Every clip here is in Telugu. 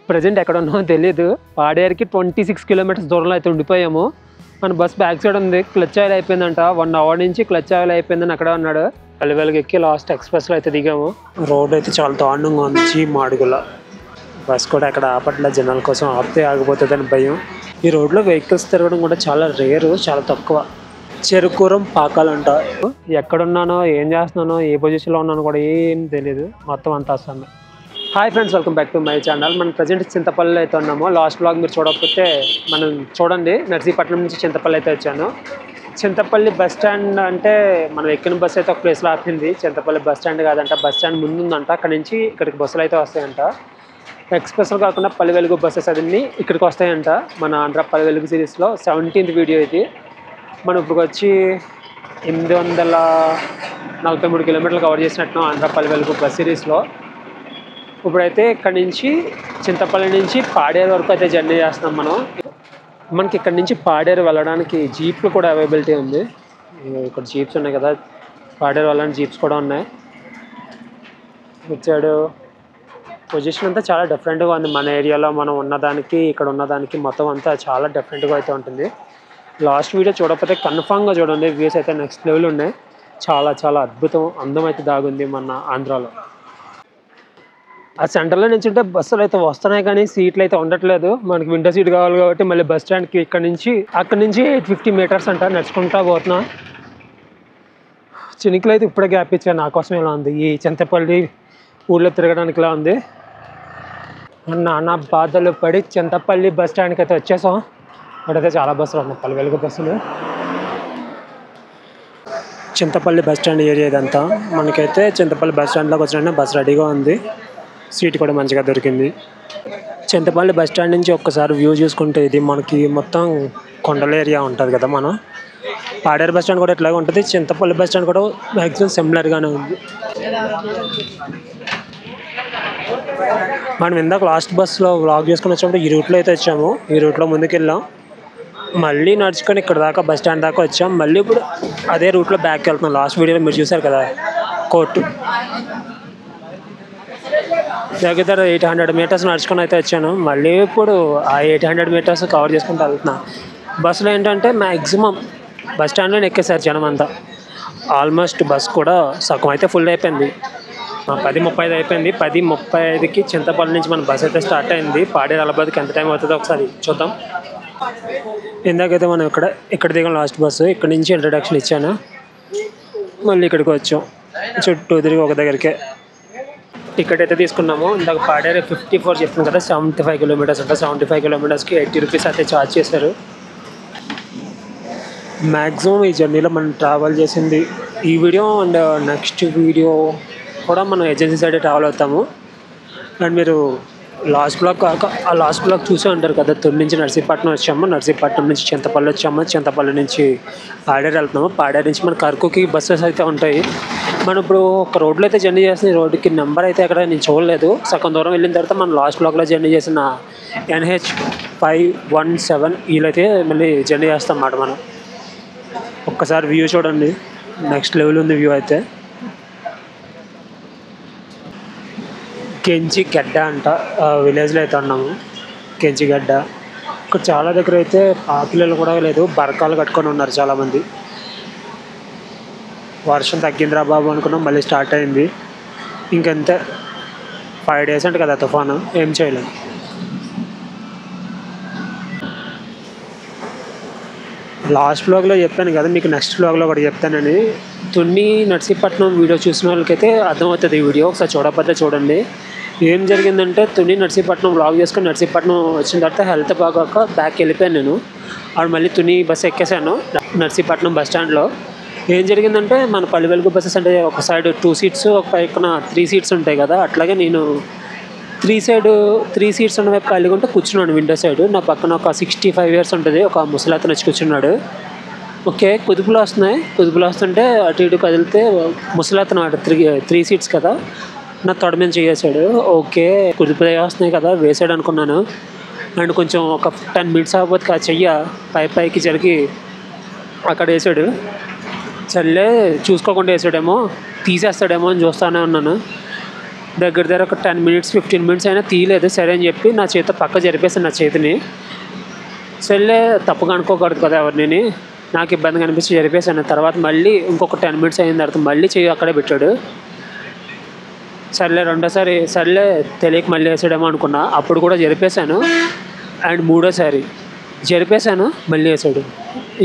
ప్రజెంట్ ఎక్కడ ఉన్నామో తెలియదు. పాడేరుకి 26 కిలోమీటర్స్ దూరంలో అయితే ఉండిపోయాము. మన బస్ బ్యాక్ సైడ్ ఉంది. క్లచ్ ఆయిల్ అయిపోయిందంట. 1 అవర్ నుంచి క్లచ్ ఆయిల్ అయిపోయిందని అక్కడే ఉన్నాడు. పల్లెవేలుగు ఎక్కి లాస్ట్ ఎక్స్ప్రెస్లో అయితే దిగాము. రోడ్ అయితే చాలా దారుణంగా ఉంది. మాడుగుల బస్ కూడా ఎక్కడ ఆపట్ల, జనాల కోసం ఆపితే ఆగిపోతుందని భయం. ఈ రోడ్లో వెహికల్స్ తిరగడం కూడా చాలా రేరు, చాలా తక్కువ. చెరుకూరం పాకాలంట. ఎక్కడున్నానో, ఏం చేస్తున్నానో, ఏ పొజిషన్లో ఉన్నానో కూడా ఏం తెలియదు. మొత్తం అంతా వస్తుంది. Hi friends, welcome back to my channel. మనం ప్రజెంట్ చింతపల్లిలో అయితే ఉన్నాము. లాస్ట్ బ్లాగ్ మీరు చూడకపోతే మనం చూడండి. నర్సీపట్నం నుంచి చింతపల్లి అయితే వచ్చాను. చింతపల్లి బస్ స్టాండ్ అంటే మనం ఎక్కిన బస్సు అయితే ఒక ప్లేస్లో ఆపింది. చింతపల్లి బస్ స్టాండ్ కాదంట, బస్ స్టాండ్ ముందు ఉందంట. అక్కడ నుంచి ఇక్కడికి బస్సులు అయితే వస్తాయంట. ఎక్స్ప్రెస్లో కాకుండా పల్లెవేలుగు బస్సెస్ అన్నీ ఇక్కడికి వస్తాయంట. మన ఆంధ్ర పల్లెవేలుగు సిరీస్లో 17th వీడియో ఇది. మనం ఇప్పుడు వచ్చి 843 కిలోమీటర్లు కవర్ చేసినట్టు ఆంధ్ర పల్లెవేలుగు బస్ సిరీస్లో. ఇప్పుడైతే ఇక్కడ నుంచి చింతపల్లి నుంచి పాడేరు వరకు అయితే జర్నీ చేస్తున్నాం మనం. మనకి ఇక్కడ నుంచి పాడేరు వెళ్ళడానికి జీప్లు కూడా అవైలబిలిటీ ఉంది. ఇక్కడ జీప్స్ ఉన్నాయి కదా, పాడేరు వెళ్ళడానికి జీప్స్ కూడా ఉన్నాయి. వచ్చాడు. పొజిషన్ అంతా చాలా డిఫరెంట్గా ఉంది. మన ఏరియాలో మనం ఉన్నదానికి ఇక్కడ ఉన్నదానికి మొత్తం అంతా చాలా డిఫరెంట్గా అయితే ఉంటుంది. లాస్ట్ వీడియో చూడకపోతే కన్ఫామ్గా చూడండి. వ్యూస్ అయితే నెక్స్ట్ లెవెల్ ఉన్నాయి. చాలా చాలా అద్భుతం, అందం అయితే దాగుంది మన ఆంధ్రాలో. ఆ సెంటర్లో నుంచి ఉంటే బస్సులు అయితే వస్తున్నాయి కానీ సీట్లు అయితే ఉండట్లేదు. మనకి విండో సీట్ కావాలి కాబట్టి మళ్ళీ బస్ స్టాండ్కి అక్కడి నుంచి 850 మీటర్స్ అంట నడుచుకుంటా పోతున్నా. చినికలు అయితే ఇప్పుడే గ్యాప్ ఇచ్చాను. నా కోసం ఇలా ఉంది. ఈ చింతపల్లి ఊళ్ళో తిరగడానికి ఇలా ఉంది. నానా బాధలు పడి చింతపల్లి బస్ స్టాండ్కి అయితే వచ్చేసాం. ఇక్కడైతే చాలా బస్సులు ఉన్నాయి, పల్లెవేలుగు బస్సులు. చింతపల్లి బస్ స్టాండ్ ఏరియా ఇదంతా. మనకైతే చింతపల్లి బస్ స్టాండ్లోకి వచ్చిన బస్ రెడీగా ఉంది. సీట్ కూడా మంచిగా దొరికింది. చింతపల్లి బస్ స్టాండ్ నుంచి ఒక్కసారి వ్యూ చూసుకుంటే ఇది మనకి మొత్తం కొండల ఏరియా ఉంటుంది కదా. మనం పాడేరు బస్ స్టాండ్ కూడా ఇట్లాగే ఉంటుంది. చింతపల్లి బస్ స్టాండ్ కూడా మ్యాక్సిమం సిమిలర్గానే ఉంది. మనం ఇందాక లాస్ట్ బస్సులో వ్లాగ్ చేసుకుని వచ్చినప్పుడు ఈ రూట్లో అయితే వచ్చాము. ఈ రూట్లో ముందుకు వెళ్ళాం, మళ్ళీ నడుచుకొని ఇక్కడ దాకా బస్ స్టాండ్ దాకా వచ్చాం. మళ్ళీ ఇప్పుడు అదే రూట్లో బ్యాక్ వెళ్తున్నాం. లాస్ట్ వీడియోలో మీరు చూసారు కదా, కోర్టు దగ్గర 800 మీటర్స్ నడుచుకొని అయితే వచ్చాను. మళ్ళీ ఇప్పుడు ఆ 800 మీటర్స్ కవర్ చేసుకుంటూ వెళ్తున్నా. బస్సులో ఏంటంటే మ్యాక్సిమం బస్ స్టాండ్లో ఎక్కేసారు జనం అంతా. ఆల్మోస్ట్ బస్ కూడా సగం అయితే ఫుల్ అయిపోయింది. 10:35 అయిపోయింది. 10:35కి చింతపల్లి నుంచి మన బస్ అయితే స్టార్ట్ అయింది. పాడేరు అలబాద్కి ఎంత టైం అవుతుందో ఒకసారి చూద్దాం. ఇందాకైతే మనం ఇక్కడ దిగాం లాస్ట్ బస్సు. ఇక్కడ నుంచి ఇంట్రడక్షన్ ఇచ్చాను. మళ్ళీ ఇక్కడికి వచ్చాం. చుట్టూ తిరిగి ఒక దగ్గరికే టికెట్ అయితే తీసుకున్నాము. ఇందాక పాడేరు 54 చెప్తుంది కదా, 75 కిలోమీటర్స్ అంటే 75 కిలోమీటర్స్కి 80 రూపీస్ అయితే ఛార్జ్ చేశారు. మ్యాక్సిమం ఈ జర్నీలో మనం ట్రావెల్ చేసింది ఈ వీడియో అండ్ నెక్స్ట్ వీడియో కూడా మనం ఏజెన్సీ సైడ్ ట్రావెల్ అవుతాము. అండ్ మీరు లాస్ట్ బ్లాక్ చూసే ఉంటారు కదా. తొలి నుంచి నర్సీపట్నం వచ్చాము, నర్సీపట్నం నుంచి చింతపల్లి వచ్చాము, చింతపల్లి నుంచి పాడేరు వెళ్తున్నాము. పాడేరు నుంచి మనకు అరకుకి బస్సెస్ అయితే ఉంటాయి. మనం ఇప్పుడు ఒక రోడ్లో అయితే జర్నీ చేసిన రోడ్డుకి నెంబర్ అయితే ఎక్కడ నేను చూడలేదు. సగం దూరం వెళ్ళిన తర్వాత మనం లాస్ట్ బ్లాక్లో జర్నీ చేసిన NH517 వీళ్ళైతే మళ్ళీ జర్నీ చేస్తాం అన్నమాట. మనం ఒక్కసారి వ్యూ చూడండి, నెక్స్ట్ లెవెల్ ఉంది వ్యూ అయితే. కెంచిగడ్డ అంట విలేజ్లో అయితే ఉన్నాము. కెంచిగడ్డ ఇక్కడ చాలా దగ్గర అయితే పాపిల్లలు కూడా లేదు, బరకాలు కట్టుకొని ఉన్నారు చాలామంది. వర్షం తగ్గిందిరా బాబు అనుకున్నాం, మళ్ళీ స్టార్ట్ అయింది. ఇంకంతే 5 days అంటే కదా తుఫాను, ఏం చేయలేము. లాస్ట్ బ్లాగ్లో చెప్పాను కదా మీకు, నెక్స్ట్ బ్లాగ్లో కూడా చెప్తానని. తుని నర్సీపట్నం వీడియో చూసిన వాళ్ళకైతే అర్థమవుతుంది ఈ వీడియో. ఒకసారి చూడకపోతే చూడండి. ఏం జరిగిందంటే తుని నర్సీపట్నం బ్లాగ్ చేసుకొని నర్సీపట్నం వచ్చిన తర్వాత హెల్త్ బాగాక బ్యాక్ వెళ్ళిపోయాను నేను. అప్పుడు మళ్ళీ తుని బస్సు ఎక్కేసాను నర్సీపట్నం బస్ స్టాండ్లో. ఏం జరిగిందంటే మన పల్లెవేలుగు బస్సెస్ అంటే ఒక సైడ్ 2 seats, ఒక పైన 3 seats ఉంటాయి కదా. అట్లాగే నేను 3 seats ఉన్న వైపు ఖాళీగా ఉంటే కూర్చున్నాను విండో సైడ్. నా పక్కన ఒక 65 years ఉంటుంది, ఒక ముసలాతను వచ్చి కూర్చున్నాడు. ఓకే, కుదుపులు వస్తుంటే అటు ఇటు కదిలితే ముసలాతను 3 seats కదా, నా తొడ మీద చేసాడు. ఓకే, కుదుపులు వస్తున్నాయి కదా వేసాడు అనుకున్నాను. అండ్ కొంచెం ఒక 10 minutes అవ్వకపోతే ఆ చెయ్య పైకి జరిగి అక్కడ వేసాడు. సర్లే చూసుకోకుండా వేసాడేమో, తీసేస్తాడేమో అని చూస్తూనే ఉన్నాను. దగ్గర దగ్గర ఒక 10 మినిట్స్ 15 మినిట్స్ అయినా తీయలేదు. సరే అని చెప్పి నా చేత పక్క జరిపేసాను నా చేతిని. సర్లే తప్పుగా అనుకోకూడదు కదా ఎవరిని, నాకు ఇబ్బందిగా అనిపించి జరిపేసాను. తర్వాత మళ్ళీ ఇంకొక 10 మినిట్స్ అయిన తర్వాత మళ్ళీ చెయ్యి అక్కడే పెట్టాడు. సర్లే రెండోసారి సర్లే తెలియక మళ్ళీ వేసాడేమో అనుకున్నా. అప్పుడు కూడా జరిపేశాను. అండ్ మూడోసారి జరిపేశాను, మళ్ళీ వేసాడు.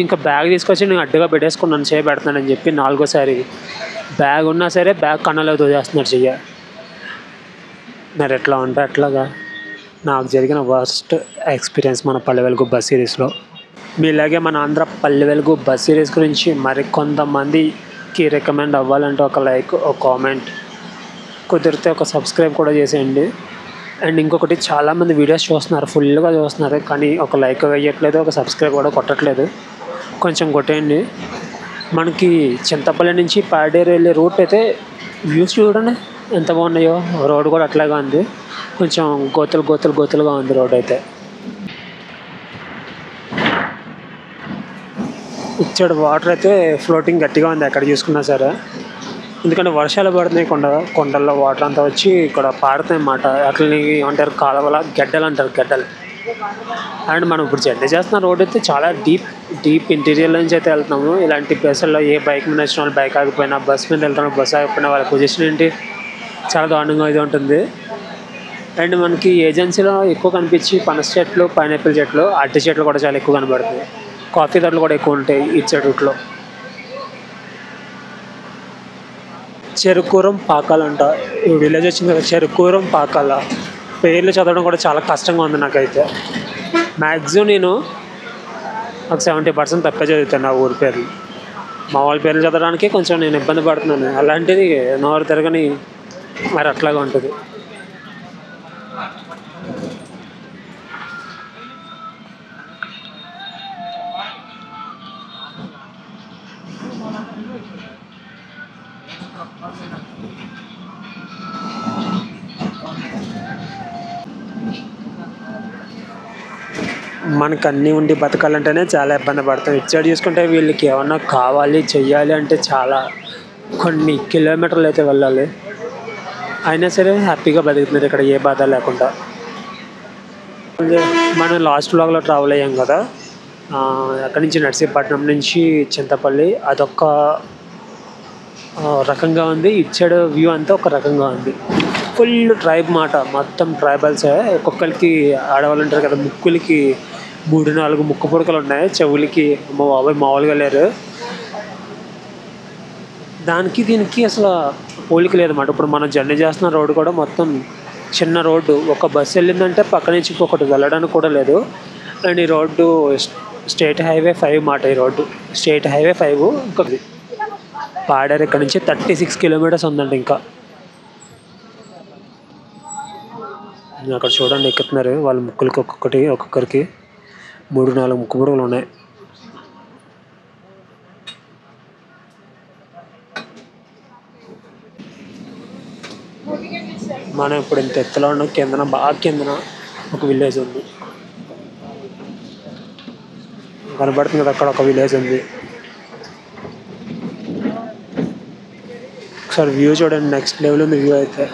ఇంకా బ్యాగ్ తీసుకొచ్చి నేను అడ్డుగా పెట్టేసుకున్నాను చేయి పెడుతున్నానని చెప్పి. నాలుగోసారి బ్యాగ్ ఉన్నా సరే బ్యాగ్ కన్నులో తోచేస్తున్నాడు చెయ్య. మరి ఎట్లా ఉంటే అట్లాగా నాకు జరిగిన వర్స్ట్ ఎక్స్పీరియన్స్ మన పల్లె వెలుగు బస్ సిరీస్లో. మీలాగే మన ఆంధ్ర పల్లె వెలుగు బస్ సిరీస్ గురించి మరికొంతమందికి రికమెండ్ అవ్వాలంటే ఒక లైక్, ఒక కామెంట్, కుదిరితే ఒక సబ్స్క్రైబ్ కూడా చేసేయండి. అండ్ ఇంకొకటి, చాలామంది వీడియోస్ చూస్తున్నారు, ఫుల్గా చూస్తున్నారు, కానీ ఒక లైక్ వేయట్లేదు, ఒక సబ్స్క్రైబ్ కూడా కొట్టట్లేదు. కొంచెం కొట్టేయండి. మనకి చింతపల్లి నుంచి పాడేరు వెళ్ళే రూట్ అయితే వ్యూస్ చూడండి ఎంత బాగున్నాయో. రోడ్ కూడా అట్లాగా ఉంది, కొంచెం గోతులుగా ఉంది రోడ్ అయితే. ఇచ్చాడు వాటర్ అయితే ఫ్లోటింగ్ గట్టిగా ఉంది ఎక్కడ చూసుకున్నా సరే. ఎందుకంటే వర్షాలు పడుతున్నాయి, కొండల్లో వాటర్ అంతా వచ్చి ఇక్కడ పారుతాయి అన్నమాట. అట్లని ఏమంటారు, కాలువల గడ్డలు అంటారు, గడ్డలు. అండ్ మనం ఇప్పుడు జర్నీ చేస్తున్న రోడ్ అయితే చాలా డీప్ ఇంటీరియర్ నుంచి అయితే వెళ్తున్నాము. ఇలాంటి ప్లేసుల్లో ఏ బైక్ మీద వచ్చిన వాళ్ళు బైక్ ఆగిపోయినా, బస్ మీద వెళ్తున్న బస్సు ఆగిపోయినా వాళ్ళ పొజిషన్ ఏంటి చాలా దారుణంగా ఇది ఉంటుంది. అండ్ మనకి ఏజెన్సీలో ఎక్కువ కనిపించి పనస చెట్లు, పైనాపిల్ చెట్లు, అరటి చెట్లు కూడా చాలా ఎక్కువ కనబడుతుంది. కాఫీ తోటలు కూడా ఎక్కువ ఉంటాయి ఇచ్చే రూట్లో. చెరుకూరం పాకాలంట ఈ విలేజ్ వచ్చింది కదా, చెరుకూరం పాకాల. పేర్లు చదవడం కూడా చాలా కష్టంగా ఉంది నాకైతే. మ్యాక్సిమం నేను ఒక 70% తప్పే చదువుతాను నా ఊరి పేర్లు. మా వాళ్ళ పేర్లు చదవడానికి కొంచెం నేను ఇబ్బంది పడుతున్నాను. అలాంటిది నోరు తిరగని మరి అట్లాగా ఉంటుంది. మనకు అన్నీ ఉండి బతకాలంటేనే చాలా ఇబ్బంది పడతాం. ఇచ్చాడు చూసుకుంటే వీళ్ళకి ఏమన్నా కావాలి చెయ్యాలి అంటే చాలా కొన్ని కిలోమీటర్లు అయితే వెళ్ళాలి. అయినా సరే హ్యాపీగా బతుకుతున్నారు ఇక్కడ ఏ బాధ లేకుండా. మనం లాస్ట్ వ్లాగ్లో ట్రావెల్ అయ్యాం కదా, అక్కడి నుంచి నర్సీపట్నం నుంచి చింతపల్లి. అదొక రకంగా ఉంది, ఇచ్చాడు వ్యూ అంతా ఒక రకంగా ఉంది. ఫుల్ ట్రైబ్ మాట, మొత్తం ట్రైబల్సే. ఒక్కొక్కరికి ఆడవాళ్ళు ఉంటారు కదా, ముక్కులకి 3-4 ముక్కు పుడకలు ఉన్నాయి, చెవులకి మామూలుగా లేరు. దానికి దీనికి అసలు పోలిక లేదన్నమాట. ఇప్పుడు మనం జర్నీ చేస్తున్న రోడ్డు కూడా మొత్తం చిన్న రోడ్డు. ఒక బస్సు వెళ్ళిందంటే పక్క నుంచి ఇంకొకటి వెళ్ళడానికి కూడా లేదు. అండ్ ఈ రోడ్డు స్టేట్ హైవే 5 మాట. ఈ రోడ్డు స్టేట్ హైవే 5. ఇంకొకటి పాడేరు ఇక్కడ నుంచి 36 కిలోమీటర్స్ ఉందండి. ఇంకా అక్కడ చూడండి ఎక్కుతున్నారు వాళ్ళ ముక్కులకి, ఒక్కొక్కరికి 3-4 ముక్కు పురుగులు ఉన్నాయి. మనం ఇప్పుడు ఇంత ఎత్తులో ఉన్న బాగా కిందన ఒక విలేజ్ ఉంది కనబడుతుంది కదా, అక్కడ ఒక విలేజ్ ఉంది. ఒకసారి వ్యూ చూడండి, నెక్స్ట్ లెవెల్ ఉంది వ్యూ అయితే.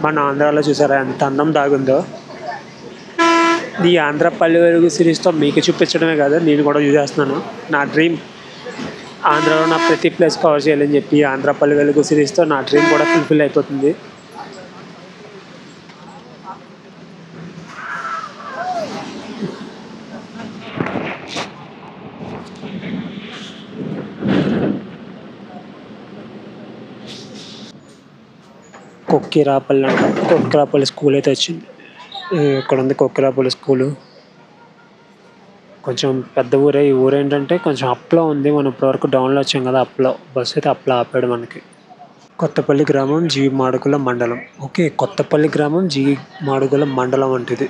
మన ఆంధ్రాలో చూసారా ఎంత అందం దాగుందో. ఈ ఆంధ్ర పల్లె వెలుగు సిరీస్తో మీకు చూపించడమే కాదు, నేను కూడా చూసేస్తున్నాను. నా డ్రీమ్ ఆంధ్రాలో నా ప్రతి ప్లేస్ కవర్ చేయాలని చెప్పి ఆంధ్ర పల్లె వెలుగు సిరీస్తో నా డ్రీమ్ కూడా ఫుల్ఫిల్ అయిపోతుంది. కొక్కిరాపల్లి స్కూల్ అయితే వచ్చింది. ఇక్కడ ఉంది కొక్కిరాపల్లి స్కూలు. కొంచెం పెద్ద ఊరే. ఈ ఊరు ఏంటంటే కొంచెం అప్లో ఉంది. మనం ఇప్పటివరకు డౌన్లో వచ్చాం కదా, అప్లో బస్సు అయితే అప్లో ఆపాడు మనకి. కొత్తపల్లి గ్రామం, జీ మాడుగుల మండలం. ఓకే, కొత్తపల్లి గ్రామం, జీ మాడుగుల మండలం అంటేది.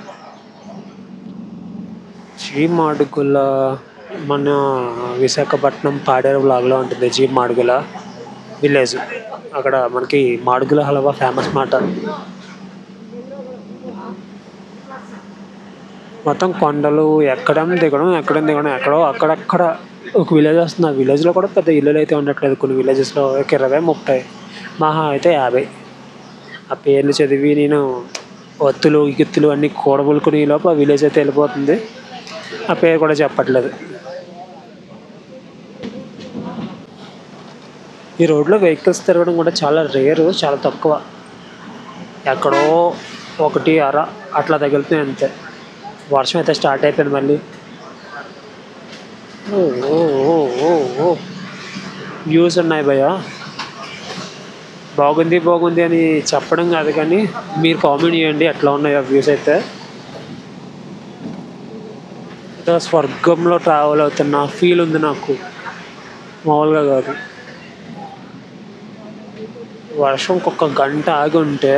జీ మాడుగుల మన విశాఖపట్నం పాడేరు బ్లాగ్లో ఉంటుంది. జీ మాడుగుల విలేజ్. అక్కడ మనకి మాడుగుల హల్వా ఫేమస్ మాట. మొత్తం కొండలు, ఎక్కడం దిగడం ఎక్కడో అక్కడక్కడ ఒక విలేజ్ వస్తుంది. ఆ విలేజ్లో కూడా పెద్ద ఇల్లులు అయితే ఉండట్లేదు. కొన్ని విలేజెస్లో 20-30 మహా అయితే 50. ఆ పేర్లు చదివి నేను ఒత్తులు గిత్తులు అన్నీ కూడబులుకుని లోపు ఆ విలేజ్ అయితే వెళ్ళిపోతుంది. ఆ పేరు కూడా చెప్పట్లేదు. ఈ రోడ్లో వెహికల్స్ తిరగడం కూడా చాలా రేరు, చాలా తక్కువ. ఎక్కడో ఒకటి అర అట్లా తగులుతున్నాయి అంతే. వర్షం అయితే స్టార్ట్ అయిపోయింది మళ్ళీ. ఓ ఓ ఓ ఓ ఓ వ్యూస్ ఉన్నాయి భయ్య. బాగుంది బాగుంది అని చెప్పడం కాదు కానీ మీరు కామెంట్ చేయండి ఎట్లా ఉన్నాయి ఆ వ్యూస్ అయితే. ఏదో స్వర్గంలో ట్రావెల్ అవుతున్న ఫీల్ ఉంది నాకు, మామూలుగా కాదు. వర్షం ఒక్క గంట ఆగి ఉంటే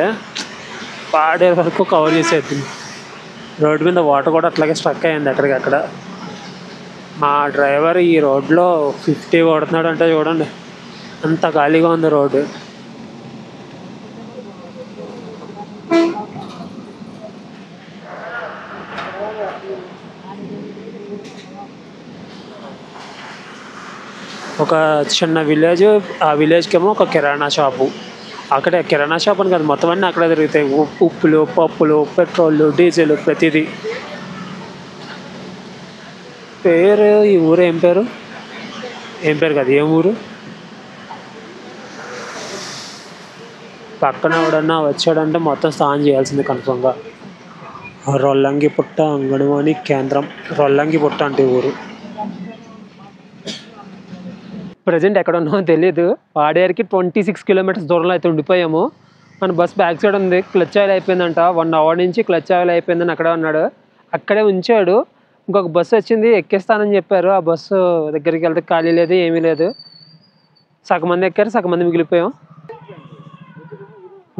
పాడే వరకు కవర్ చేసేది. రోడ్డు మీద వాటర్ కూడా అట్లాగే స్ట్రక్ అయ్యింది ఎక్కడికక్కడ. మా డ్రైవర్ ఈ రోడ్లో 50 కొడుతున్నాడు అంటే చూడండి, అంత ఖాళీగా ఉంది రోడ్డు. ఒక చిన్న విలేజ్, ఆ విలేజ్కి ఏమో ఒక కిరాణా షాపు. అక్కడే కిరాణా షాప్ అని కాదు, మొత్తం అన్నీ అక్కడే దొరుకుతాయి. ఉప్పులు, పప్పులు, పెట్రోల్, డీజిల్, ప్రతిదీ. పేరు ఈ ఊరు ఏం పేరు కాదు, ఏం ఊరు? పక్కన ఎవడన్నా వచ్చాడంటే మొత్తం స్నానం చేయాల్సింది కన్ఫర్మ్గా. రొల్లంగిపుట్ట అంగన్వాడీ కేంద్రం, రొల్లంగిపుట్ట అంటే ఊరు. ప్రజెంట్ ఎక్కడ ఉన్నామో తెలీదు. పాడేరుకి 26 కిలోమీటర్స్ దూరంలో అయితే ఉండిపోయాము. మన బస్ బ్యాక్ సైడ్ ఉంది. క్లచ్ ఆయిల్ అయిపోయిందంట. 1 అవర్ నుంచి క్లచ్ ఆయిల్ అయిపోయిందని అక్కడే ఉన్నాడు. అక్కడే ఉంచాడు. ఇంకొక బస్సు వచ్చింది, ఎక్కిస్తానని చెప్పారు. ఆ బస్సు దగ్గరికి వెళ్తే ఖాళీ లేదు, ఏమీ లేదు. సగం మంది ఎక్కారు, సగం మంది మిగిలిపోయాం.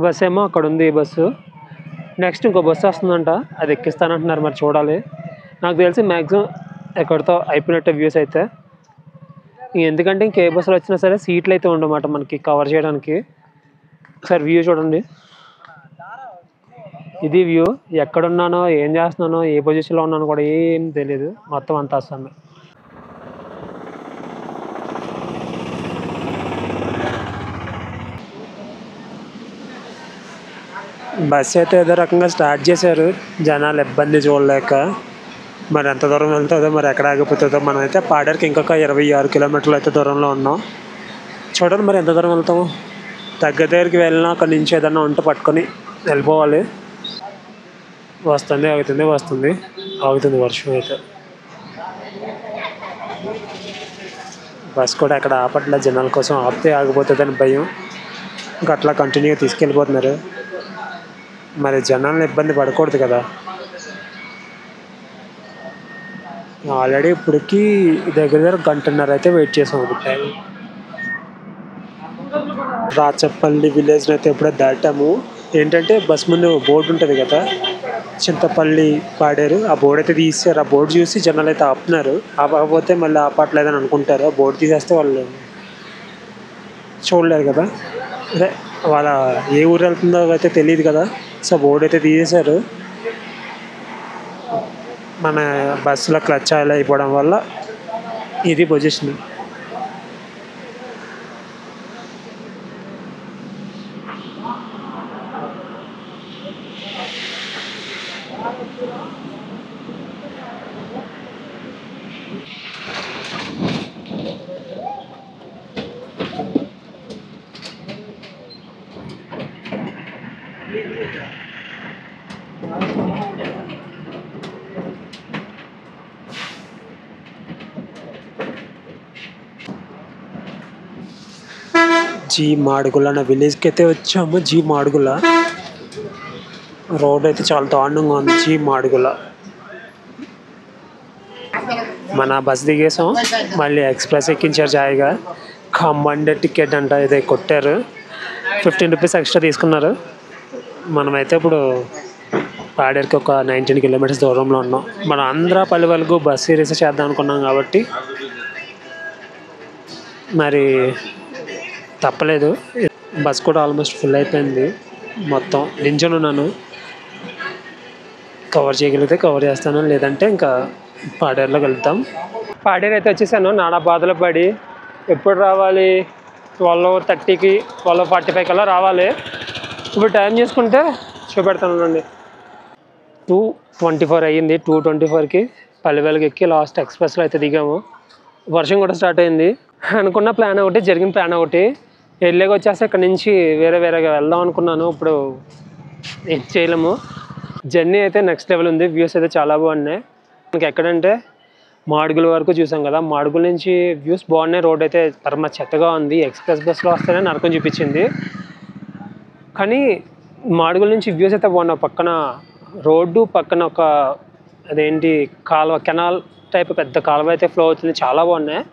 బస్ ఏమో అక్కడ ఉంది. ఈ బస్సు నెక్స్ట్ ఇంకో బస్సు వస్తుందంట, అది ఎక్కిస్తానంటున్నారు. మరి చూడాలి. నాకు తెలిసి మ్యాక్సిమం ఎక్కడితో అయిపోయినట్టే వ్యూస్ అయితే. ఎందుకంటే ఇంకే బస్సులు వచ్చినా సరే సీట్లు అయితే ఉండమాట మనకి కవర్ చేయడానికి. ఒకసారి వ్యూ చూడండి. ఇది వ్యూ. ఎక్కడున్నానో, ఏం చేస్తున్నానో, ఏ పొజిషన్లో ఉన్నానో కూడా ఏం తెలియదు. మొత్తం అంతా వస్తుంది. బస్సు అయితే ఏదో రకంగా స్టార్ట్ చేశారు, జనాలు ఇబ్బంది చూడలేక. మరి ఎంత దూరం వెళ్తుందో, మరి ఎక్కడ ఆగిపోతుందో. మనం అయితే పాడేరుకి ఇంకొక 26 కిలోమీటర్లు అయితే దూరంలో ఉన్నాం. చూడండి మరి ఎంత దూరం వెళ్తాము. దగ్గర దగ్గరికి వెళ్ళినా అక్కడి నుంచి ఏదన్నా ఉంటే పట్టుకొని వెళ్ళిపోవాలి. వస్తుంది, ఆగుతుంది వర్షం అయితే. బస్ కూడా ఎక్కడ ఆపట్ల, జనాల కోసం. ఆపితే ఆగిపోతుందని భయం, ఇంకా అట్లా కంటిన్యూగా తీసుకెళ్ళిపోతున్నారు. మరి జనాలను ఇబ్బంది పడకూడదు కదా. ఆల్రెడీ ఇప్పటికి దగ్గర గంటన్నర అయితే వెయిట్ చేసాం. టైం రాచపల్లి విలేజ్ని అయితే ఎప్పుడో దాటాము. ఏంటంటే బస్ ముందు బోర్డు ఉంటుంది కదా, చింతపల్లి పాడేరు. ఆ బోర్డు అయితే తీసారు. ఆ బోర్డు చూసి జనాలు అయితే ఆపుతున్నారు. ఆపకపోతే మళ్ళీ ఆపట్లేదని అనుకుంటారు. ఆ బోర్డు తీసేస్తే వాళ్ళు చూడలేరు కదా. అదే వాళ్ళ ఏ ఊరు వెళ్తుందో అయితే తెలియదు కదా. సో బోర్డు అయితే తీసేశారు. మన బస్సులో క్లచ్ ఆయిల్ అయిపోవడం వల్ల ఇది పొజిషన్. జీ మాడుగుల అనే విలేజ్కి అయితే వచ్చాము. జీ మాడుగుల రోడ్ అయితే చాలా దారుణంగా ఉంది. జీ మాడుగుల మన బస్ దిగేసాం. మళ్ళీ ఎక్స్ప్రెస్ ఎక్కించారు జాయిగా. ఖమ్మండే టికెట్ అంట, ఇదే కొట్టారు. 15 రూపీస్ ఎక్స్ట్రా తీసుకున్నారు. మనమైతే ఇప్పుడు పాడేరుకి ఒక 19 కిలోమీటర్స్ దూరంలో ఉన్నాం. మన ఆంధ్రపల్లి వరకు బస్ సిరీస్ చేద్దాం అనుకున్నాం కాబట్టి మరి తప్పలేదు. బస్ కూడా ఆల్మోస్ట్ ఫుల్ అయిపోయింది. మొత్తం నించొని ఉన్నాను. కవర్ చేయగలిగితే కవర్ చేస్తాను, లేదంటే ఇంకా పాడేరులోకి వెళ్తాం. పాడేరు అయితే వచ్చేసాను. నానా బాధలు పడి ఎప్పుడు రావాలి 12:30కి 12:45 కల్లా రావాలి. ఇప్పుడు టైం చూసుకుంటే చూపెడతానండి. 2:24 అయ్యింది. 2:24కి పల్లెవేలుగు ఎక్కి లాస్ట్ ఎక్స్ప్రెస్లో అయితే దిగాము. వర్షం కూడా స్టార్ట్ అయింది. అనుకున్న ప్లాన్ ఒకటి, జరిగిన ప్లాన్ ఒకటి. ఎర్లీగా వచ్చేస్తే ఇక్కడ నుంచి వేరేగా వెళ్దాం అనుకున్నాను. ఇప్పుడు ఏం చేయలేము. జర్నీ అయితే నెక్స్ట్ లెవెల్ ఉంది. వ్యూస్ అయితే చాలా బాగున్నాయి. మనకి ఎక్కడంటే మాడుగుల వరకు చూసాం కదా, మాడుగుల నుంచి వ్యూస్ బాగున్నాయి. రోడ్ అయితే పరమ చెత్తగా ఉంది. ఎక్స్ప్రెస్ బస్లో వస్తేనే నరకం చూపించింది. కానీ మాడుగుల నుంచి వ్యూస్ అయితే బాగున్నాయి. పక్కన రోడ్డు, పక్కన ఒక అదేంటి కాలువ, కెనాల్ టైప్ పెద్ద కాలువ అయితే ఫ్లో అవుతుంది. చాలా బాగున్నాయి.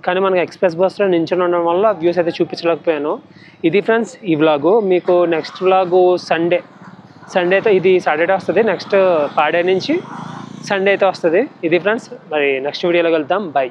కానీ మనకి ఎక్స్ప్రెస్ బస్లో నించుని ఉండడం వల్ల వ్యూస్ అయితే చూపించలేకపోయాను. ఇది ఫ్రెండ్స్ ఈ వ్లాగు. మీకు నెక్స్ట్ వ్లాగు సండే అయితే, ఇది సాటర్డే వస్తుంది. నెక్స్ట్ పాడే నుంచి సండే అయితే వస్తుంది. ఇది ఫ్రెండ్స్, మరి నెక్స్ట్ వీడియోలో వెళ్తాం. బై.